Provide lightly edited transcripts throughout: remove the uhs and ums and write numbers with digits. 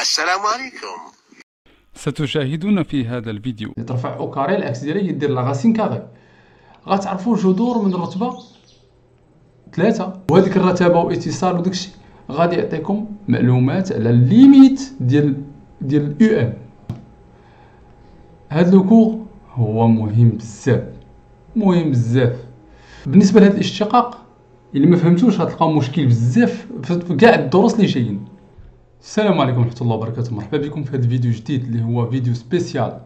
السلام عليكم. ستشاهدون في هذا الفيديو ترفع او كاري الاكس ديالها يدير لا غاسين كاري. غتعرفوا جذور من الرتبه 3 وهذيك الرتبه واتصال وداكشي غادي يعطيكم معلومات على الليميت ديال يو ام. هذا لو هو مهم بزاف بالنسبه لهذا الاشتقاق. اللي ما فهمتوش غتلقاو مشكل بزاف في كاع الدروس اللي جايين. السلام عليكم ورحمه الله وبركاته. مرحبا بكم في هذا الفيديو جديد اللي هو فيديو سبيسيال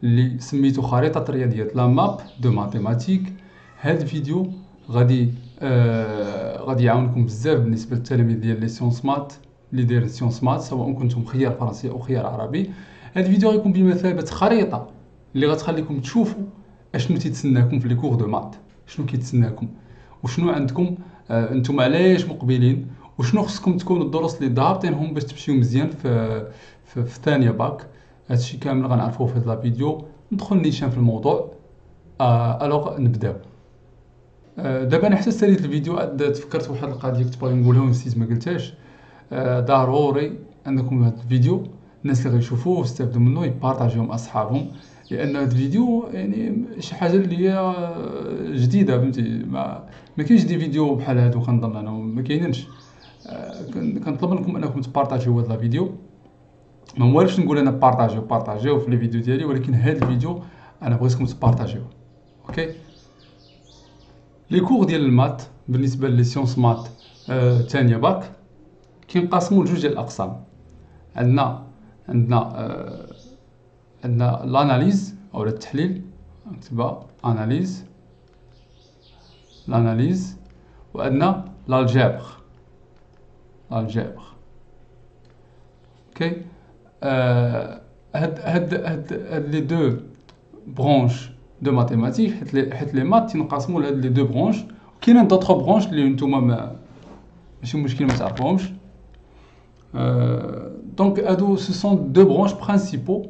اللي سميتو خريطه رياضيات لا ماب دو ماتيماتيك. هذا الفيديو غادي يعاونكم بزاف بالنسبه للتلاميذ ديال لي سيونس مات اللي دايرين سيونس مات، سواء كنتم خيار فرنسي او خيار عربي. هذا الفيديو غيكون بمثابه خريطه اللي غتخليكم تشوفوا اشنو تيتسناكم في لي كور دو مات، شنو كيتسناكم وشنو عندكم انتم علاش مقبلين، وشنو خصكم تكونوا الدروس اللي ضابطينهم باش تمشيو مزيان في ثانيه باك. هادشي كامل غنعرفوه في هذا الفيديو. ندخل نيشان في الموضوع. الوغ نبداو. دابا انا حتى ساليت الفيديو تفكرت واحد القضيه كنت باغي نقولها ونسيت ما قلتهاش. ضروري انكم هذا الفيديو الناس اللي غيشوفوه ويستافدوا منه يبارطاجيوه مع اصحابهم، لان هذا الفيديو يعني شي حاجه اللي هي جديده، فهمتي؟ ما كاينش دي فيديو بحال هادو، كنظن انا ما كاينينش. كنطلب منكم انكم تبارطاجيو هذا الفيديو. ما موالفش نقول انا بارطاجيو في لي فيديو ديالي، ولكن هذا الفيديو انا بغيتكم تبارطاجيوه. اوكي. لي كور ديال المات بالنسبه لي سيونس مات ثانيه باك كينقسموا لجوج ديال الاقسام. عندنا لاناليز او التحليل، نكتبها لاناليز، وعندنا l'algèbre. اوكي. هاد لي دو برونش دو ماتيماتيك، حيت لي مات تنقسموا لهاد لي دو برونش. كاينين دوطخ برونش اللي نتوما ماشي مشكل ما تعرفوهمش. دونك هادو سو سون دو برونش برينسيپو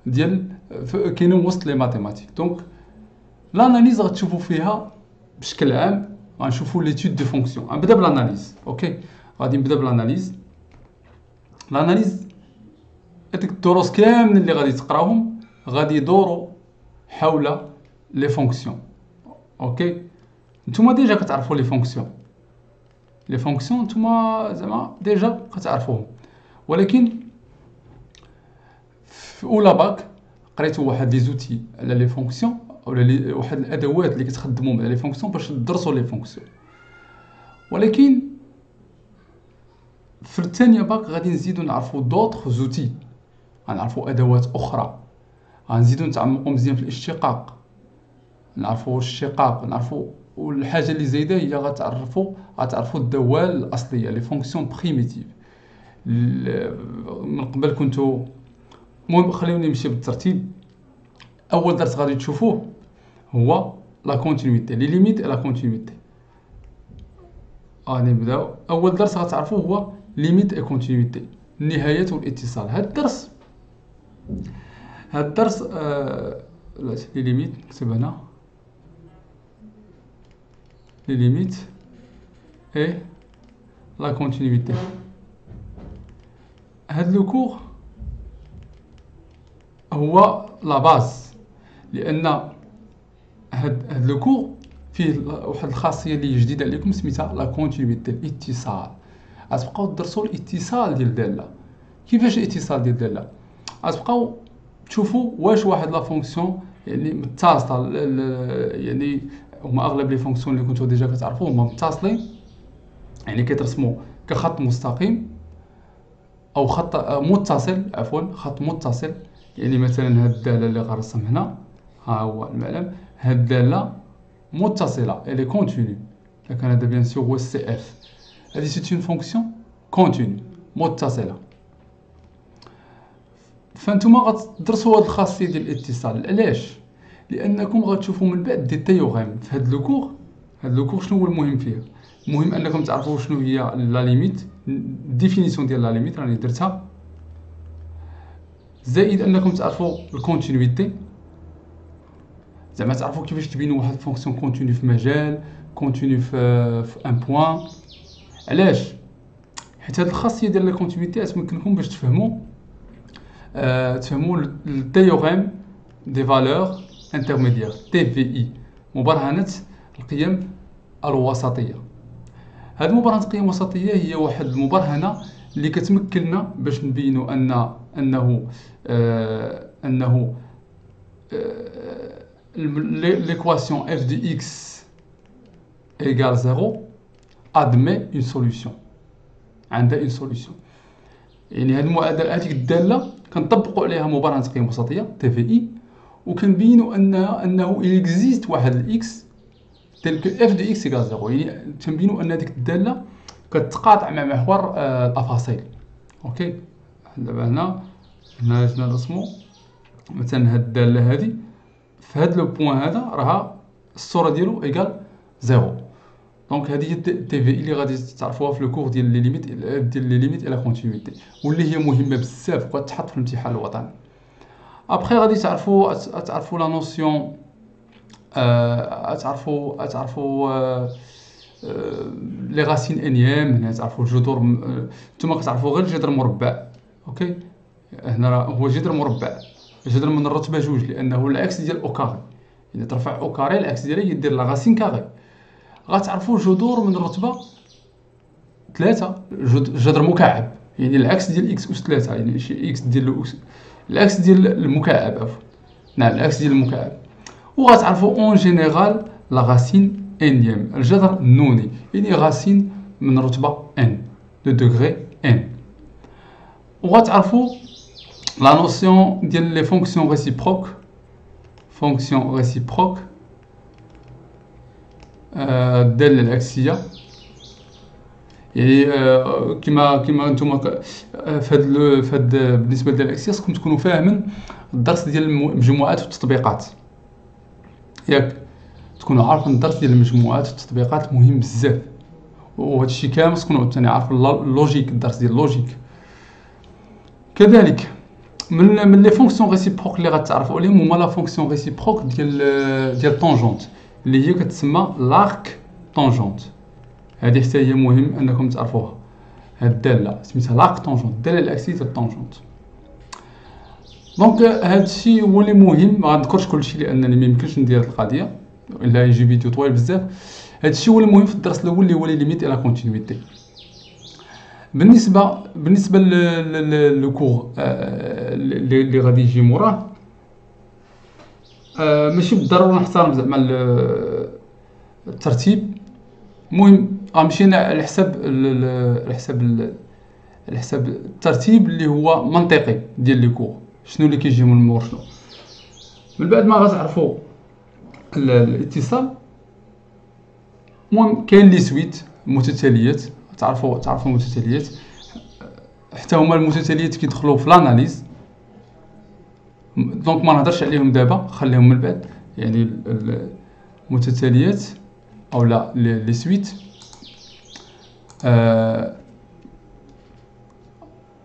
ديال كاينين وسط لي ماتيماتيك. دونك لاناليز غتشوفوا فيها بشكل عام غنشوفوا ليتود دو فونكسيون. غنبدا بالاناليز. اوكي، غادي نبدا بالاناليز. هاديك الدروس كاملين اللي غادي تقراوهم غادي يدوروا حول لي فونكسيون. اوكي، نتوما ديجا كتعرفوا لي فونكسيون نتوما زعما ديجا كتعرفوهم، ولكن في اولى باك قريتوا واحد لي زوتي على لي فونكسيون، ولا واحد الادوات اللي كتخدموا مع لي فونكسيون باش تدرسوا لي فونكسيون. ولكن في الثانيه باك غادي نزيدو نعرفوا دوطخ زوتي، غنعرفوا ادوات اخرى، غنزيدو نتعمقوا مزيان في الاشتقاق، نعرفوا الاشتقاق، نعرفوا. والحاجه اللي زايده هي غتعرفوا الدوال الاصليه لي فونكسيون بريميتيف. من قبل كنتو المهم خليوني نمشي بالترتيب. اول درس غادي تشوفوه هو لا كونتينيتي، لي ليميت لا كونتينيتي. غادي نبداو. اول درس غتعرفوه هو ليميت اي كونتينيتي، النهايات والاتصال. هاد الدرس لي ليميت نكتب هنا لي ليميت اي لا كونتينيتي. هاد لو كور هو لا باز، لان هاد لو كور فيه واحد الخاصيه اللي جديده عليكم سميتها لا كونتينيتي، الاتصال. غتبقاو تدرسوا الاتصال ديال داله. كيفاش الاتصال ديال داله؟ غتبقاو تشوفوا واش واحد لا فونكسيون يعني متصله، يعني هما اغلب لي فونكسيون اللي كنتو ديجا كتعرفوا هما متصلين، يعني كيترسموا كخط مستقيم او خط متصل، خط متصل. يعني مثلا هاد الداله اللي غنرسم هنا، ها هو المعلم، هاد الداله متصله الي كونتينيو. لكن هذا بيان سور هو السي اف. هذه سيت اون فونكسيون كونتينيو متصله. فانتوما غتدرسوا هاد الخاصيه ديال الاتصال. علاش؟ لانكم غتشوفوا من بعد دي تيوريم في هاد لو كور. شنو هو المهم فيه؟ المهم انكم تعرفوا شنو هي لا ليميت، ديفينيسيون ديال لا ليميت راني درتها، زائد انكم تعرفوا الكونتينيتي، زعما تعرفوا كيفاش تبينوا واحد فونكسيون كونتينيو في مجال، كونتينيو في ان بوين. علاش؟ حيت هاد الخاصيه ديال لا كونتينيتي تمكنكم باش تفهموا التيوريم دي فالور انترميديير TVI، مبرهنه القيم الوسطيه. هاد مبرهنه القيم الوسطيه هي واحد المبرهنه اللي كتمكننا باش نبينوا انه l'équation f de x égale 0 admet une solution، عندها une solution. يعني هاد المعادله هذيك الداله كنطبقوا عليها مبرهنه قيم وسطيه TVI، وكنبينوا انه existe واحد الاكس تل كو f de x égale 0، يعني تنبينوا ان هذيك الداله كتقاطع مع محور الافاصيل. اوكي، دابا هنا جينا نرسمو مثلا هاد الداله هادي في هاد لو بوين هذا راها الصوره ديالو ايكال 0. دونك هذه هي TVI اللي غادي تعرفوها في لو كور ديال لي ليميت الى كونتينيتي، واللي هي مهمه بزاف وكتحط في الامتحان الوطني. ابخي غادي تعرفوا لا نوسيون، تعرفوا لي غاسين انيام. هنا تعرفوا الجذور، نتوما كتعرفوا غير الجذر المربع. اوكي، هنا راه هو جذر مربع، جذر من الرتبه 2 لانه العكس ديال او كاري. اذا ترفع او كاري العكس ديالها هي دير لا غاسين كاري. غتعرفوا الجذور من الرتبه 3 جذر مكعب، يعني العكس ديال اكس اس 3، يعني شي اكس ديال العكس ديال المكعب، عفوا نعم العكس ديال المكعب. وغتعرفوا اون جينيرال لا غاسين انيام، الجذر النوني، يعني غاسين من رتبه ان دو دوغري ان. وغتعرفوا لا نوسيون ديال لي فونكسيون ريسيبروك، فونكسيون ريسيبروك الداله العكسيه. يعني كما نتوما فهاد بالنسبه للداله العكسيه خصكم تكونوا فاهمين الدرس ديال المجموعات والتطبيقات، ياك تكونوا عارفين الدرس ديال المجموعات والتطبيقات مهم بزاف. وهذا الشيء كامل تكونوا عاوتاني عارفين اللوجيك، الدرس ديال اللوجيك. كذلك من لي فونكسيون ريسيبروك اللي غتعرفوا عليهم هما لا فونكسيون ريسيبروك ديال طونجونت اللي هي كتسمى لارك طونجونت. هذه حتى هي مهم انكم تعرفوها. هاد الداله سميتها لارك طونجونت، الداله العكسيه ديال الطونجونت. دونك هذا الشيء هو اللي مهم، ما غنذكرش كلشي لانني ما يمكنش ندير هذه القضيه الا يجي فيديو طويل بزاف. هذا الشيء هو المهم في الدرس الاول اللي هو لي ليميت الى كونتينيتي. بالنسبه لو كور اللي غادي يجي موراه، ماشي بالضروره نحترم زعما الترتيب. المهم غنمشي على حساب الترتيب اللي هو منطقي ديال لي كور. شنو اللي كيجي من مور شنو. من بعد ما غتعرفوا الاتصال، المهم كاين لي سويت متتاليات. تعرفوا المتتاليات، حتى هما المتتاليات كيدخلوا في لاناليز. دونك ما نهضرش عليهم دابا، خليهم من بعد. يعني المتتاليات او لا لي سويت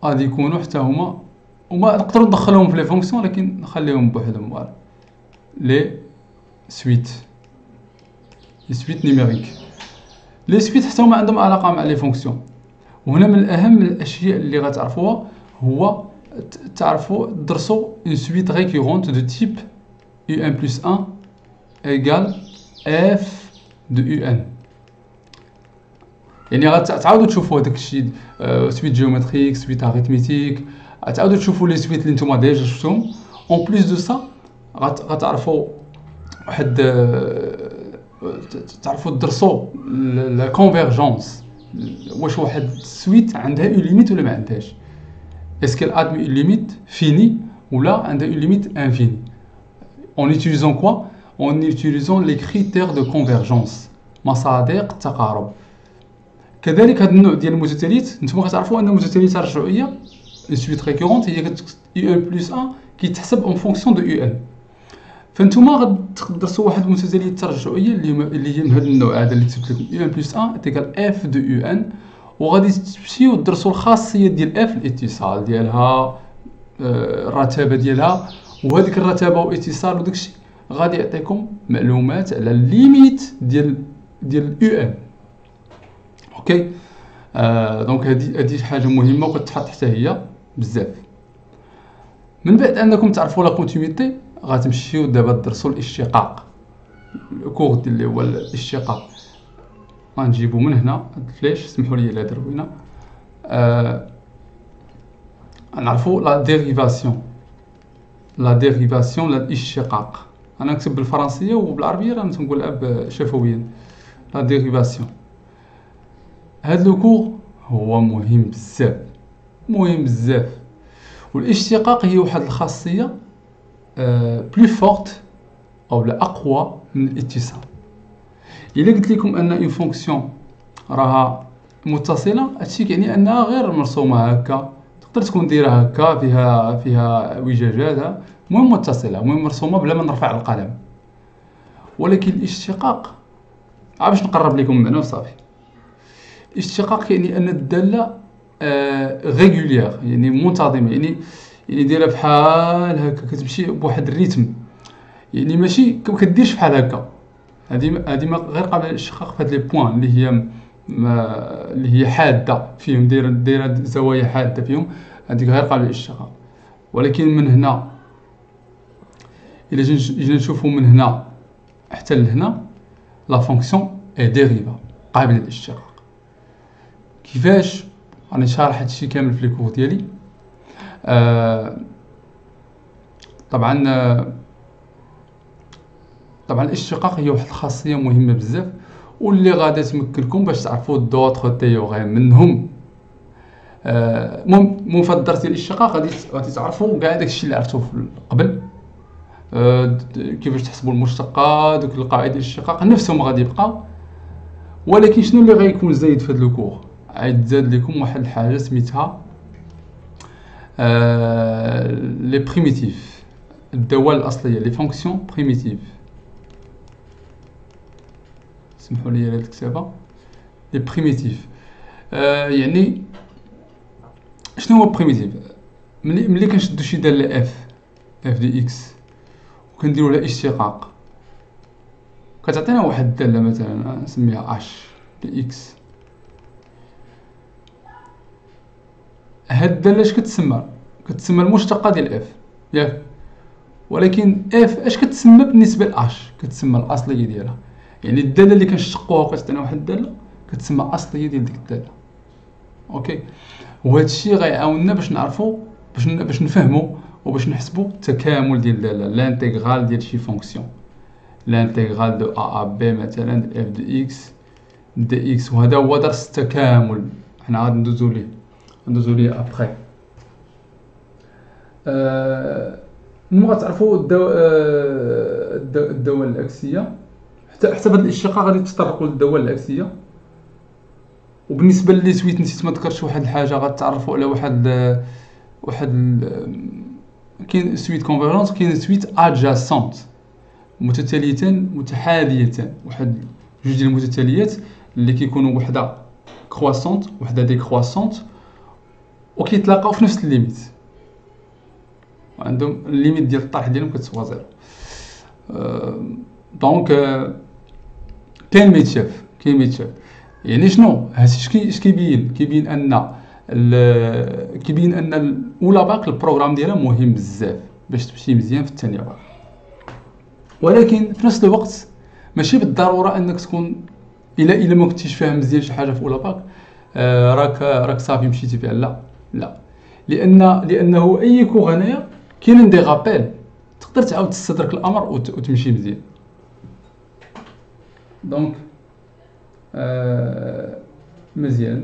غادي يكونوا حتى هما، وما نقدروا ندخلهم في لي فونكسيون لكن نخليهم بوحدهم. فوالا لي سويت نيميريك. لي سويت حتى هما عندهم علاقه مع لي فونكسيون. وهنا من اهم الاشياء اللي غتعرفوها هو درسوا une suite récurrente de type un plus 1 égale f de un. يعني غتعاودوا تشوفوا هذاك الشيء، سويت جيومتريك، سويت اريثميتيك، غتعاودوا تشوفوا لي سويت اللي نتوما ديجا شفتوهم. اون بليس دو سا غتعرفوا واحد، تعرفوا تدرسوا لا كونفيرجونس، واش واحد سويت عندها اون ليميت ولا ما عندهاش. Est-ce qu'elle admet une limite finie ou là une limite infinie? En utilisant quoi? En utilisant les critères de convergence. مصادق التقارب. كذلك هذا النوع ديال المتتاليات نتوما كتعرفوا ان المتتاليات الرجعيه une suite récurrente هي un plus 1 كيتحسب en fonction de un. فانتوما غتدرسوا واحد المتتاليه الترجعيه اللي هي من هذا النوع هذا اللي كتبت لكم un plus 1 = f de un. وغادي تمشيو تدرسوا الخاصيه ديال اف، الاتصال ديالها، الرتابه ديالها، وهذيك الرتابه والاتصال وداكشي غادي يعطيكم معلومات على الليميت ديال او ان. اوكي، دونك هذه حاجه مهمه وكتحط حتى هي بزاف. من بعد انكم تعرفوا لا كونتينيتي غتمشيو دابا تدرسوا الاشتقاق، الكور ديال اللي هو الاشتقاق. غنجيبو من هنا هاد الفليش، سمحوا لي على دروينه. نعرفوا لا ديريفاسيون، لا الاشتقاق. انا نكتب بالفرنسيه وبالعربيه راه تنقولها شفويا. لا ديريفاسيون، هاد لو كور هو مهم بزاف. والاشتقاق هي واحد الخاصيه بلو فورت او لا اقوى من الاتصال. الا قلت لكم ان اون فونكسيون راها متصله، هادشي كيعني انها غير مرسومه هكا، تقدر تكون دايره هكا فيها وجاجات، المهم متصله، المهم مرسومه بلا ما نرفع القلم. ولكن الاشتقاق باش نقرب لكم المعنى وصافي. الاشتقاق يعني ان الداله ريغوليير، يعني منتظمه، يعني دايره بحال هكا، كتمشي بواحد الريتم، يعني ماشي كديرش بحال هكا. هذه ما غير قابله للاشتقاق في هاد لي بوين اللي هي حاده فيهم، دايره زوايا حاده فيهم، هذيك غير قابله للاشتقاق. ولكن من هنا الا جينا نشوفوا من هنا حتى لهنا، لا فونكسيون اي ديريفا قابله للاشتقاق. كيفاش؟ راني شارح هادشي كامل في لي كور ديالي. طبعا الاشتقاق هي واحد الخاصيه مهمه بزاف، واللي غادي تمكنكم باش تعرفوا دوطخ تيوغيم منهم. المهم في الدرس ديال الاشتقاق غادي تعرفوا كاع داكشي اللي عرفتوه قبل. كيفاش تحسبوا المشتقات، دوك القواعد ديال الاشتقاق نفسهم غادي يبقاو. ولكن شنو اللي غيكون زايد في هذا الكور؟ غيتزاد لكم واحد الحاجه سميتها لي بريميتيف، الدوال الاصليه، لي فونكسيون بريميتيف. سمحوا لي على الكتابه. لي بريميتيف يعني شنو هو بريميتيف؟ ملي كنشدو شي داله اف دي اكس وكنديروا لها اشتقاق، كتعطينا واحد الداله مثلا نسميها اش دي اكس. هاد الداله اش كتسمى المشتقه ديال اف، ياك؟ ولكن اف اش كتسمى بالنسبه لاش؟ كتسمى الاصليه ديالها. يعني الداله اللي كنشتقوها وكتعطينا واحد الداله كتسمى اصليه ديال ديك الداله. اوكي، وهذا الشيء غيعاوننا باش نعرفوا، باش نفهموا وباش نحسبوا التكامل ديال الداله، لانتيغرال ديال شي فونكسيون، لانتيغرال دو ا بي مثلا اف دي اكس. وهذا هو درس التكامل، حنا غادي ندوزو ليه ابري. ملي غتعرفوا الدوال الاكسيه، حتى في هذا الاشتقاق غادي تطرقوا للدوال الاكسيه. وبالنسبه لي سويت نسيت ما ذكرتش واحد الحاجه، غتعرفوا على واحد كاين سويت كونفيرونس، كاين سويت ادجاسونت، متتاليتان متحاذيتان، واحد جوج ديال المتتاليات اللي كيكونوا وحده كرواسونت وحده ديكرواسونت وكيتلاقاو في نفس الليميت، عندهم الليميت ديال الطرح ديالهم كتساوي زيرو. دونك كاين ميتشاف يعني شنو هادشي؟ اش كيبين ان الاولى باك البروغرام ديالها مهم بزاف باش تمشي مزيان في الثانيه باك. ولكن في نفس الوقت ماشي بالضروره انك تكون الا ما كنتيش فاهم مزيان شي حاجه في اولى باك راك صافي مشيتي فيها. لا لانه اي كور هنايا كاينين دي غابيل تقدر تعاود تستدرك الامر وتمشي مزيان. دونك مزيان.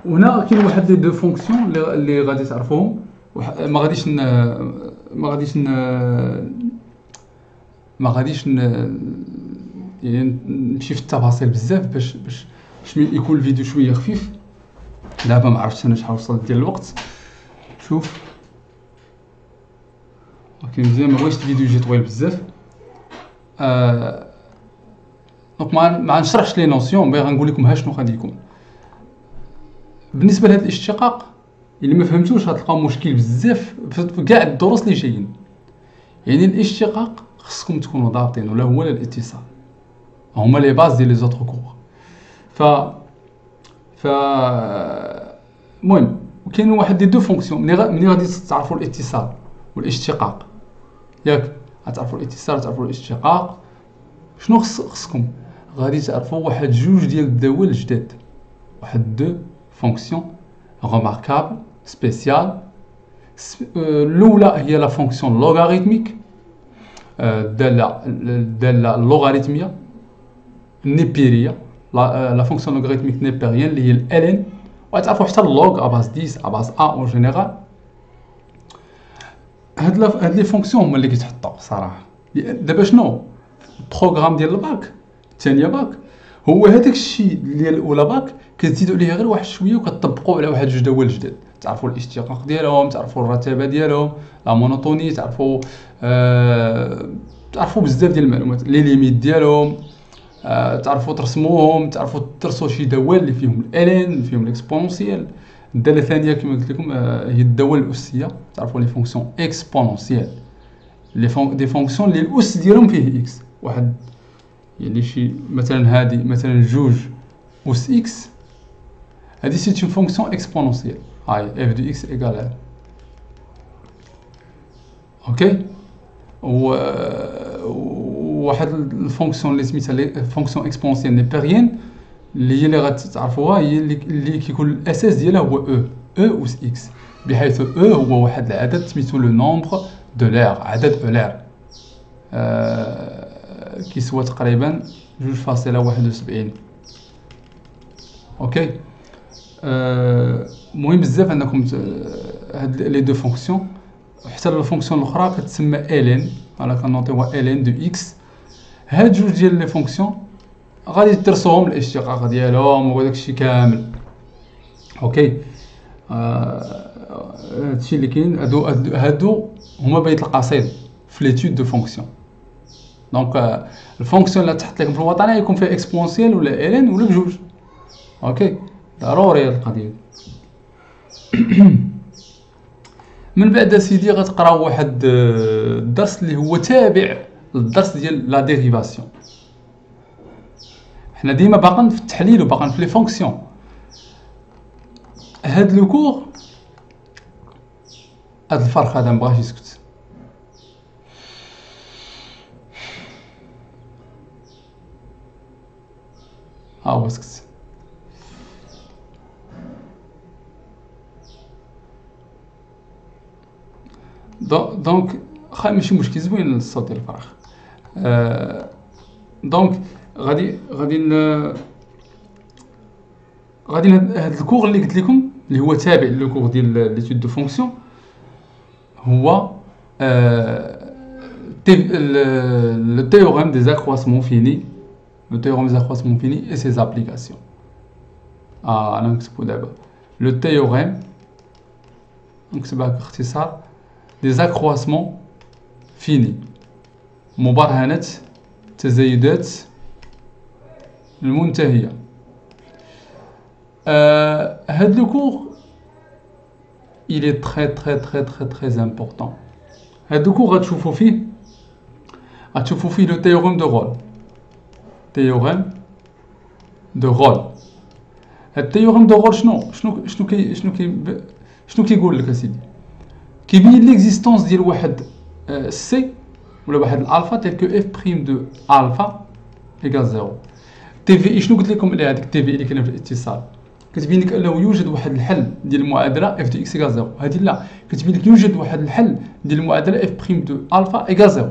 وهنا كاين واحد لي دو فونكسيون اللي غادي تعرفوهم. ما غاديش يعني نمشي في التفاصيل بزاف باش يكون الفيديو شويه خفيف. دابا ما عرفتش انا شحال وصلت ديال الوقت. شوف اوكي مزيان، ما بغيتش الفيديو يجي طويل بزاف. دونك ما نشرحش لي نوسيون، باغي غنقول لكم ها شنو غادي يكون. بالنسبه لهذا الاشتقاق اللي ما فهمتوش غتلقاو مشكل بزاف في كاع الدروس اللي جايين. يعني الاشتقاق خصكم تكونوا ضابطين، ولا هو لا الاتصال، هما لي باز ديال لي زوطر كور. ف المهم كاين واحد دي دو فونكسيون ملي غادي تعرفوا الاتصال والاشتقاق، ياك غتعرفوا الاتصال تعرفوا الاشتقاق، شنو خصكم غادي تعرفوا واحد جوج ديال الدول جداد، واحد دو فونكسيون remarquable سبيسيال. الاولى هي لا فونكسيون لوغاريتميك داله اللوغاريتميه نيبيريه، لا فونكسيون لوغاريتميك نيبيريان اللي هي ال n، وتعرفوا حتى اللوغ اباز 10 اباز ا اون جينيرال. هاد لي فونكسيون هما اللي كيتحطوا صراحه. دابا شنو البروغرام ديال الباك الثانيه باك هو هذاك الشيء ديال الاولى باك كتزيدوا عليه غير واحد شويه وكتطبقوا على واحد جوج دول جداد، تعرفوا الاشتقاق ديالهم، تعرفوا الرتابه ديالهم، لا مونوتوني، تعرفوا تعرفوا بزاف ديال المعلومات، لي ليميت ديالهم، تعرفوا ترسموهم، تعرفوا ترسوا شي دول اللي فيهم الالين فيهم الاكسبونونسيال. الداله الثانيه كما قلت لكم هي الدول الاسيه، تعرفوا لي فونكسيون اكسبونونسيال، دي فونكسيون اللي الاس ديالهم فيه اكس، واحد يعني شي مثلا هذه مثلا جوج اس اكس، هذه سي اون فونكسيون اكسبونونسيال، هاي اف دو اكس ايكال اوكي. واحد الفونكسيون اللي سميتها فونكسيون اكسبونونسيال نيبيريان اللي هي اللي غتعرفوها هي اللي كيكون الاساس ديالها هو او اس اكس، بحيث هو واحد العدد سميتو لو نومبر دو لير، عدد اولار كيسوى تقريبا 2.71. اوكي. مهم بزاف انكم هاد لي دو فونكسيون، حتى الفونكسيون الاخرى كتسمى الين، على كنوطيوها الين دو اكس. هاد جوج ديال لي فونكسيون غادي تدرسوهم الاشتقاق ديالهم وداك الشيء كامل. اوكي. هادشي اللي كاين، هادو هما بيت القصيد في ليتود دو فونكسيون. دونك الفونكسيون اللي تحط لكم في الوطنيه يكون فيها اكسبونسيال ولا الين ولا بجوج. اوكي ضروري هاد القضيه. من بعد سيدي غتقراو واحد الدرس اللي هو تابع للدرس ديال لا ديريفاسيون. حنا ديما باقين في التحليل وباقين في لي فونكسيون. هاد لو كور هاد الفرق هذا مبغاش يسكت. ها هو سكت. دونك ماشي مشكل، زوين الصوت ديال الفراخ. دونك غادي هاد الكور اللي قلت لكم اللي هو تابع لو كور ديال ليتود دو فونكسيون هو le théorème des accroissements finis, le théorème des accroissements finis et ses applications. أنا نكتبو دابا le théorème، نكتبها باختصار des accroissements finis، مبرهنة التزايدات المنتهية. هاد لو كور il est très important. هاد لو كور غتشوفو فيه لو تhéorème de Rolle. تhéorème de Rolle. هاد التhéorème de Rolle شنو كيقول لك اسيدي؟ كيبين ليكزيستونس ديال واحد سي ولا واحد الالفا تيل كو اف بريم دو الفا ايكال زيرو. تي في اي شنو قلت لكم على هذيك تي في اي اللي كاينه في الاتصال؟ كتبين لك انه يوجد واحد الحل ديال المعادله اف دو اكس ايكال زيرو. هذه لا، كتبين لك يوجد واحد الحل ديال المعادله اف بريم دو الفا ايكال زيرو.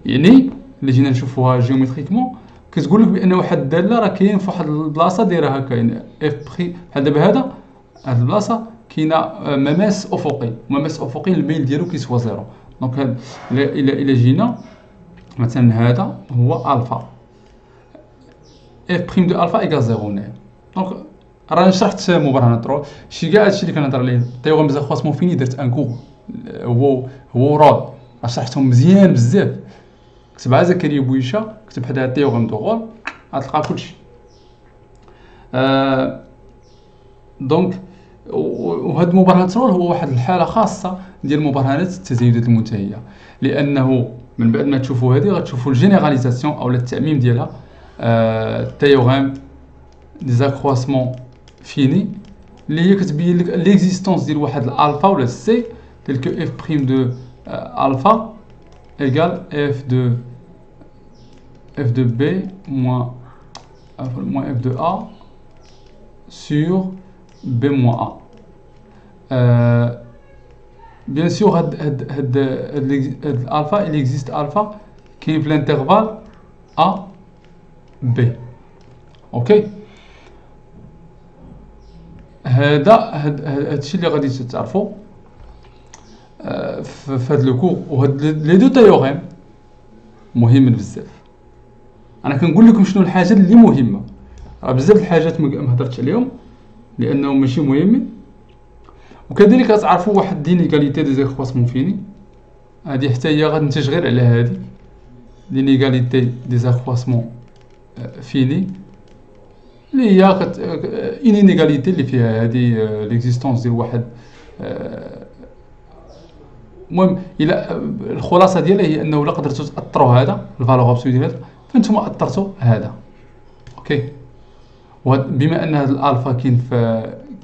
يعني اللي جينا نشوفوها جيومتريكمون كتقول لك بان واحد الداله راه كاين في واحد البلاصه دايره هكا، يعني اف بري بحال دابا هاد البلاصه كاينه مماس افقي، مماس افقي الميل ديالو كيسوا زيرو. دونك هاد الى جينا مثلا هذا هو الفا اف بريم دو الفا ايكال زيرو هنايا. دونك راه شرحت مبرهنة رول، شي كاع هادشي اللي كنهضر عليه تيوريم دو زاكرواسمون فيني درت ان كور هو رول، شرحتهم مزيان بزاف. كتبها زكريا بويشه، كتب حداها تيوريم دو رول غتلقى كلشي. دونك وهاد مبرهنة رول هو واحد الحاله خاصه ديال مبرهنات التزايدات المنتهيه، لانه من بعد ما تشوفوا هذه غتشوفوا الجينيراليزاسيون او التعميم ديالها. تيوريم دي زاكرواسمون فيني اللي هي كتبين لك ليكزيستونس ديال واحد الالفا ولا سي تل كو اف بريم دو الفا ايغال اف دو بي موان اف دو ا sur b moins a. Bien sûr, alpha, il existe alpha qui est l'intervalle a b. Ok. هادشي اللي غادي تعرفوا في هاد لو كور. وهاد لي دو تيوريم مهمين بزاف. انا كنقول لكم شنو الحاجات اللي مهمه، راه بزاف الحاجات ما هضرتش عليهم لانهم ماشي مهمين. وكذلك غتعرفوا واحد دينيغاليتي دي زيكواسمون فيني، هادي حتى هي غتنتج غير على هادي دينيغاليتي دي زيكواسمون فيني اللي هي انيغاليتي اللي فيها هادي ليكزيستونس ديال واحد. المهم الى الخلاصه ديالها هي انه الا قدرتوا تاثروا هذا الفالور ابسولو ديال هذا فانتم اثرتوا هذا. اوكي. بما ان هذا الالفا كاين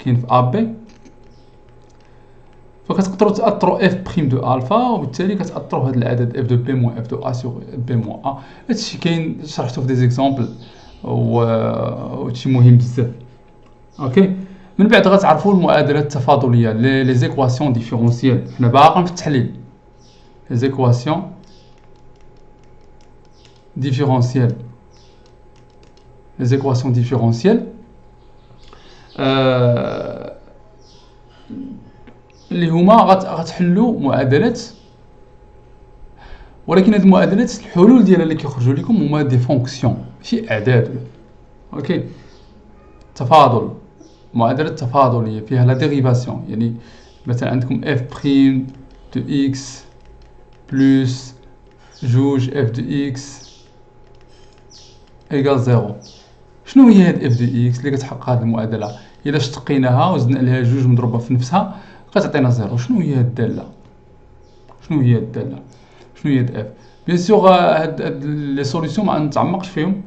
في ا بي فكتقدروا تاثروا اف بريم دو الفا وبالتالي كتاثروا هذا العدد اف دو بي موان اف دو ا سور بي موان ا. هادشي كاين شرحته في دي زيكزامبل وهادشي مهم بزاف. اوكي. من بعد غتعرفوا المعادلات التفاضليه لي زيكواسيون ديفيرونسيال. حنا باقيين في التحليل لي زيكواسيون ديفيرونسيال les équations différentielles اللي هما غتحلوا معادلات، ولكن هاد المعادلات الحلول ديالها اللي كيخرجوا لكم هما دي فونكسيون ماشي اعداد. اوكي. تفاضل، معادله تفاضليه فيها لا ديريفاسيون، يعني مثلا عندكم اف بريم دو اكس بلس جوج اف دو اكس ايكال زيرو. شنو هي هاد اف دو اكس اللي كتحقق هاد المعادله؟ الا اشتقيناها وزدنا عليها جوج مضروبه في نفسها غتعطينا زيرو. شنو هي هاد الداله؟ شنو هي الداله؟ شنو هي اف؟ بيان سور هاد لي سوليسيون ما نتعمقش فيهم،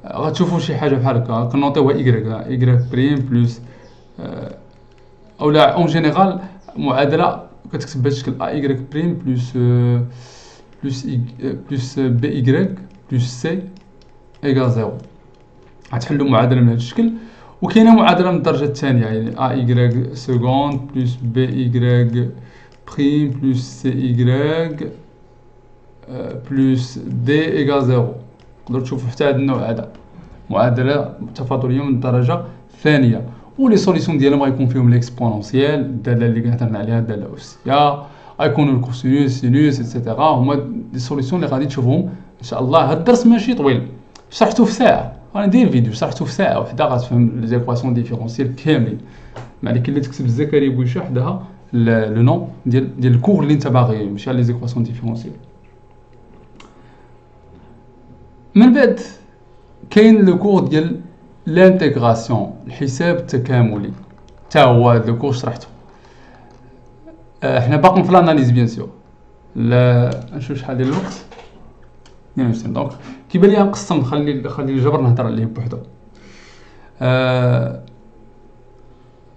غتشوفوا شي حاجه بحال هكا كنوطيوها ايغريك بريم بلس اولا اون جينيرال معادله كتكتب بهذا الشكل ا ايغريك بريم بلس بي ايغريك بلس سي ايغال زيرو. غتحلوا معادله من هذا الشكل. وكاينه معادله من الدرجه الثانيه يعني ا ايغريك سكوند بلس بي ايغريك بريم بلس سي ايغريك بلس دي ايغال زيرو. تقدروا تشوفوا حتى هذا النوع هذا معادله تفاضليه من الدرجه الثانيه. ولي سوليسيون ديالهم غيكون فيهم ليكسبونونسيال، الداله اللي هضرنا عليها الداله اسيه، غيكونوا الكوسينوس سينوس ايتترا. هما دي سوليسيون اللي غادي تشوفوهم ان شاء الله. هاد الدرس ماشي طويل، شرحته في ساعه، انا ندير فيديو شرحته في ساعه وحده غتفهم لي زيكواسيون ديفيرونسيال كاملين. ما عليك الا تكتب زكريا بويشه حداها لو نون ديال الكور اللي انت باغي ماشي لي زيكواسيون ديفيرونسيال. من بعد كاين لو كور ديال لانتيغراسيون، الحساب التكاملي، حتى هو هذا لو كور شرحته. حنا باقيين في الاناليز بيان سور. لا نشوف شحال ديال الوقت 22. دونك كيبان لي نقسم نخلي الجبر نهضر عليه بوحدو.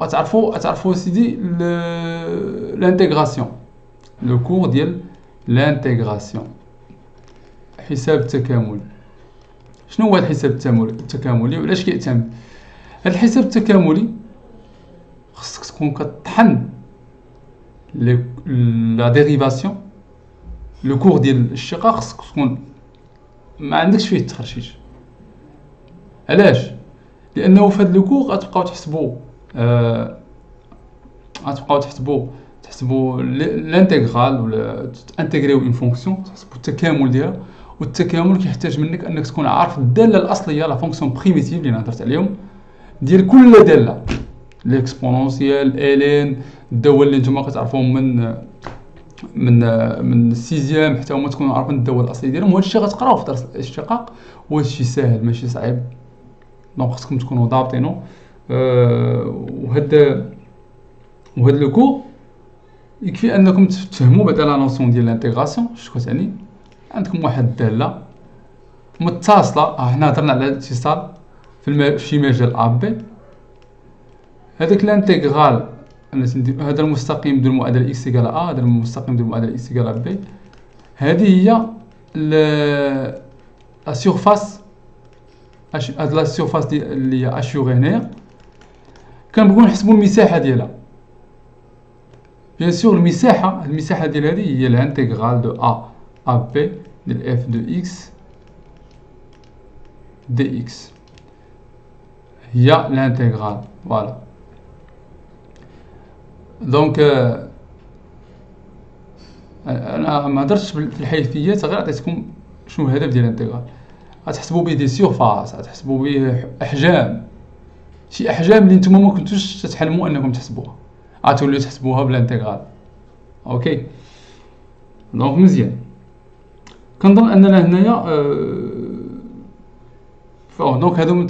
غتعرفوا سيدي لانتيغراسيون، لو كور ديال لانتيغراسيون، حساب التكامل. شنو هو الحساب التكاملي وعلاش كيعتمد؟ هذا الحساب التكاملي خصك تكون كطحن لا ديريفاسيون، لو كور ديال الشقه خصك تكون ما عندكش فيه التخرشيش. علاش؟ لانه في هذا لو كور غتبقاو تحسبوا لانتيغرال ولا تانتيغريو اون فونكسيون، تحسبوا التكامل ديالها. والتكامل كيحتاج منك انك تكون عارف الداله الاصليه لا فونكسيون بريميتيف اللي هضرت عليهم ديال كل داله، ليكسبونونسيال الين الدول اللي نتوما كتعرفوهم من السيزيام حتى هما تكونوا عارفين الدول الاصليه ديالهم. وهذا الشيء غتقراوه في درس الاشتقاق وهذا الشيء ساهل ماشي صعيب. دونك خصكم تكونوا ضابطينو. وهذا لو كور يكفي انكم تفهموا بعدا لا نوسيون ديال الانتيغراسيون. شنو كتعني؟ عندكم واحد الداله متصله، حنا هضرنا على الاتصال في شي مجال ا بي. هذاك لانتيغرال هذا المستقيم ديال المعادله اكس ايكال ا، هذا المستقيم ديال المعادله اكس ايكال بي، هذه هي لا سيرفاس هاد لا سيرفاس ديال اللي هي اشيغي هنايا. كنبغيو نحسبوا المساحه ديالها. بيان سور المساحه ديال هذه هي الانتيغرال دو ا بي ديال اف دو اكس دي اكس، هي لانتيغرال. فوالا دونك انا ما هضرتش في الحيثيات، غير عطيتكم شنو الهدف ديال الانتيغرال. غتحسبوا به دي سيرفاس، غتحسبوا به احجام، شي احجام اللي نتوما ما كنتوش تتحلموا انكم تحسبوها، غتوليو تحسبوها بالانتيغرال. اوكي دونك مزيان. كنظن اننا هنايا دونك هادو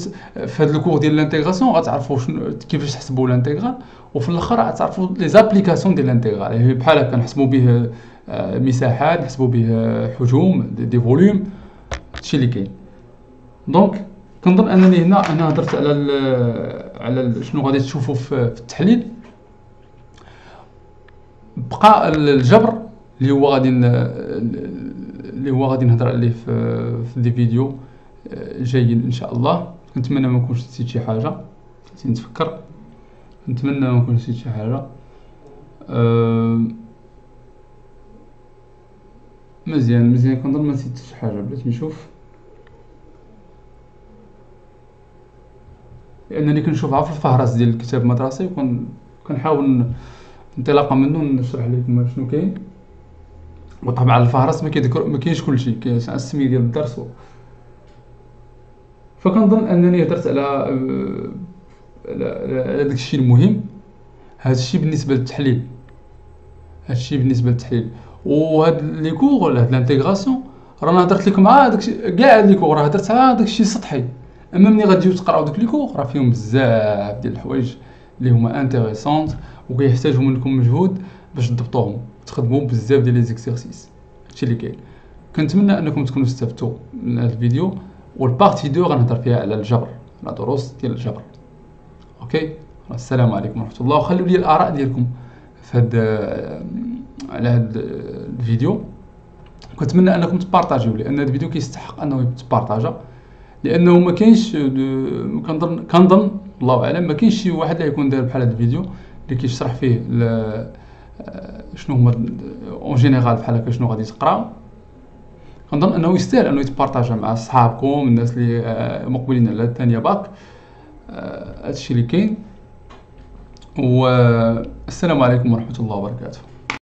في هاد الكور ديال الانتيغراسيون غتعرفوا كيفاش تحسبوا الانتيغرال، وفي الاخر غتعرفوا لي زابليكاسيون ديال الانتيغرال. بحال هكا نحسبوا به مساحات، نحسبوا به حجوم دي فوليوم، هادشي اللي كاين. دونك كنظن انني هنا انا هضرت على شنو غادي تشوفوا في التحليل. بقى الجبر اللي هو غادي نهضر عليه في دي فيديو جايين ان شاء الله. كنتمنى ما نكونش نسيت شي حاجه، نتفكر، نتمنى ما نكونش نسيت شي حاجه. مزيان كنظن ما نسيت شي حاجه. بغيت نشوف لانني كنشوفها في الفهرس ديال الكتاب المدرسي، وكنحاول انطلاقا منه نشرح لكم شنو كاين. وطبعا الفهرس ما كاينش كلشي، كاين السميه ديال الدرس. فكنظن انني هضرت على داكشي المهم. هادشي بالنسبه للتحليل، وهاد لي كور ولا هاد لانتيغراسيون رانا هضرت لكم مع داكشي كاع. هاد لي كور راه هضرت على داكشي سطحي، اما ملي غتجيو تقراو داك لي كور راه فيهم بزاف ديال الحوايج اللي هما انتريسونط وكيحتاجوا منكم مجهود باش تضبطوهم، تخدموا بزاف ديال لي زيكسيرسيس. هادشي اللي كاين. كنتمنى انكم تكونوا استفدتوا من هذا الفيديو. والبارتي 2 غنهضر فيها على الجبر، على دروس ديال الجبر. اوكي السلام عليكم ورحمه الله. وخلوا لي الاراء ديالكم في على هذا الفيديو. كنتمنى انكم تبارطاجيو، لان هذا الفيديو كيستحق انه يتبارطاجا، لانه ما كاينش كنظن الله اعلم ما كاينش شي واحد اللي يكون داير بحال هذا الفيديو اللي كيشرح فيه شنو هما اون جينيرال بحال هكا شنو غادي تقراو. كنظن انه يستاهل انه يتبارطاجا مع صحابكم، الناس اللي مقبلين على الثانيه باك. هادشي اللي كاين، والسلام عليكم ورحمه الله وبركاته.